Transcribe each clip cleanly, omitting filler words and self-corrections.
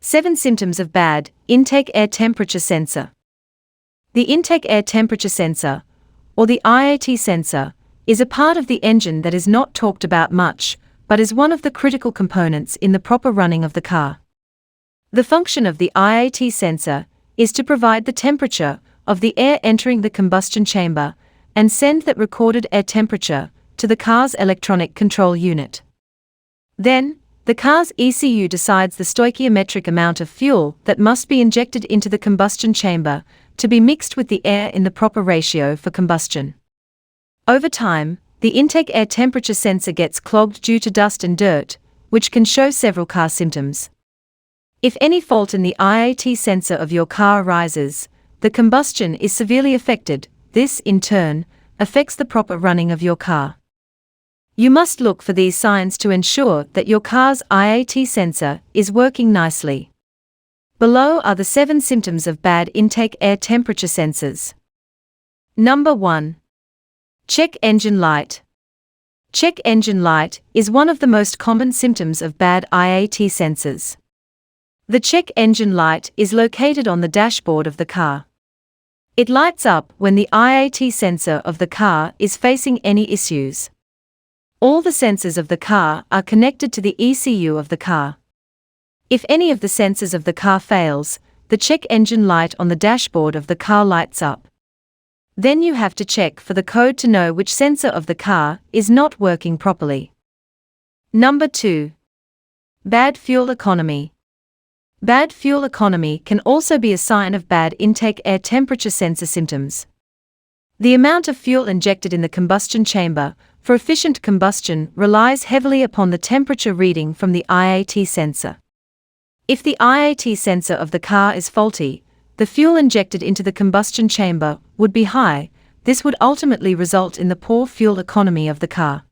7 symptoms of bad intake air temperature sensor. The intake air temperature sensor, or the IAT sensor, is a part of the engine that is not talked about much, but is one of the critical components in the proper running of the car. The function of the IAT sensor is to provide the temperature of the air entering the combustion chamber and send that recorded air temperature to the car's electronic control unit. Then, the car's ECU decides the stoichiometric amount of fuel that must be injected into the combustion chamber to be mixed with the air in the proper ratio for combustion. Over time, the intake air temperature sensor gets clogged due to dust and dirt, which can show several car symptoms. If any fault in the IAT sensor of your car arises, the combustion is severely affected. This, in turn, affects the proper running of your car. You must look for these signs to ensure that your car's IAT sensor is working nicely. Below are the 7 symptoms of bad intake air temperature sensors. Number 1. Check engine light. Check engine light is one of the most common symptoms of bad IAT sensors. The check engine light is located on the dashboard of the car. It lights up when the IAT sensor of the car is facing any issues. All the sensors of the car are connected to the ECU of the car. If any of the sensors of the car fails, the check engine light on the dashboard of the car lights up. Then you have to check for the code to know which sensor of the car is not working properly. Number 2. Bad fuel economy. Bad fuel economy can also be a sign of bad intake air temperature sensor symptoms. The amount of fuel injected in the combustion chamber for efficient combustion relies heavily upon the temperature reading from the IAT sensor. If the IAT sensor of the car is faulty, the fuel injected into the combustion chamber would be high. This would ultimately result in the poor fuel economy of the car.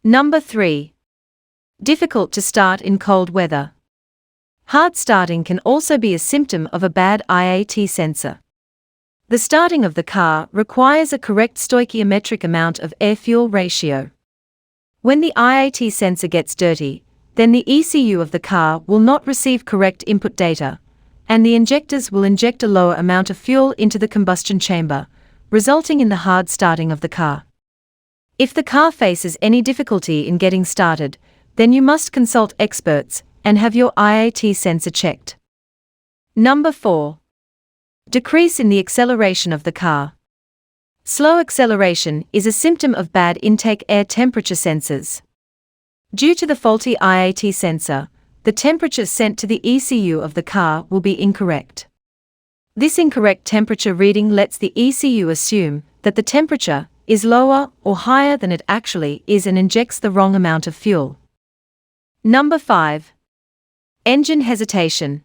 Number 3. Difficult to start in cold weather. Hard starting can also be a symptom of a bad IAT sensor. The starting of the car requires a correct stoichiometric amount of air-fuel ratio. When the IAT sensor gets dirty, then the ECU of the car will not receive correct input data, and the injectors will inject a lower amount of fuel into the combustion chamber, resulting in the hard starting of the car. If the car faces any difficulty in getting started, then you must consult experts and have your IAT sensor checked. Number 4. Decrease in the acceleration of the car. Slow acceleration is a symptom of bad intake air temperature sensors. Due to the faulty IAT sensor, the temperature sent to the ECU of the car will be incorrect. This incorrect temperature reading lets the ECU assume that the temperature is lower or higher than it actually is and injects the wrong amount of fuel. Number 5. Engine hesitation.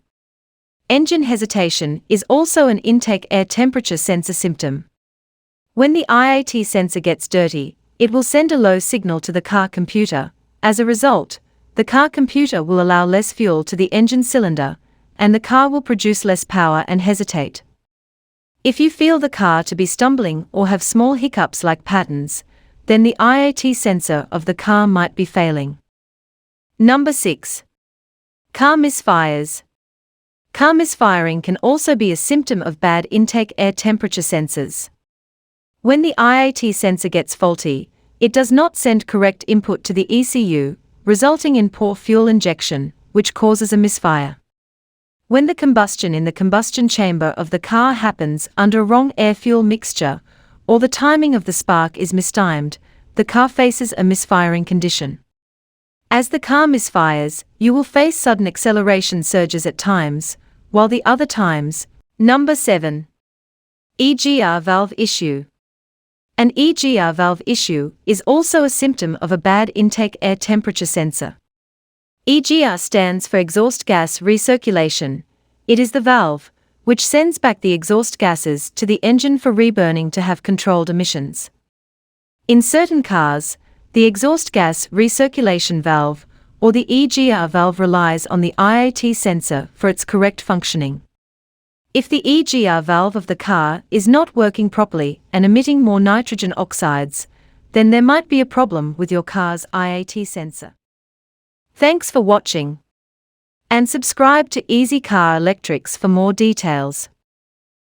Engine hesitation is also an intake air temperature sensor symptom. When the IAT sensor gets dirty, it will send a low signal to the car computer. As a result, the car computer will allow less fuel to the engine cylinder, and the car will produce less power and hesitate. If you feel the car to be stumbling or have small hiccups like patterns, then the IAT sensor of the car might be failing. Number 6. Car misfires. Car misfiring can also be a symptom of bad intake air temperature sensors. When the IAT sensor gets faulty, it does not send correct input to the ECU, resulting in poor fuel injection, which causes a misfire. When the combustion in the combustion chamber of the car happens under a wrong air-fuel mixture, or the timing of the spark is mistimed, the car faces a misfiring condition. As the car misfires, you will face sudden acceleration surges at times, while the other times. Number 7. EGR Valve Issue. An EGR valve issue is also a symptom of a bad intake air temperature sensor. EGR stands for exhaust gas recirculation. It is the valve which sends back the exhaust gases to the engine for reburning to have controlled emissions. In certain cars, the exhaust gas recirculation valve, or the EGR valve, relies on the IAT sensor for its correct functioning. If the EGR valve of the car is not working properly and emitting more nitrogen oxides, then there might be a problem with your car's IAT sensor. Thanks for watching. and subscribe to Easy Car Electrics for more details.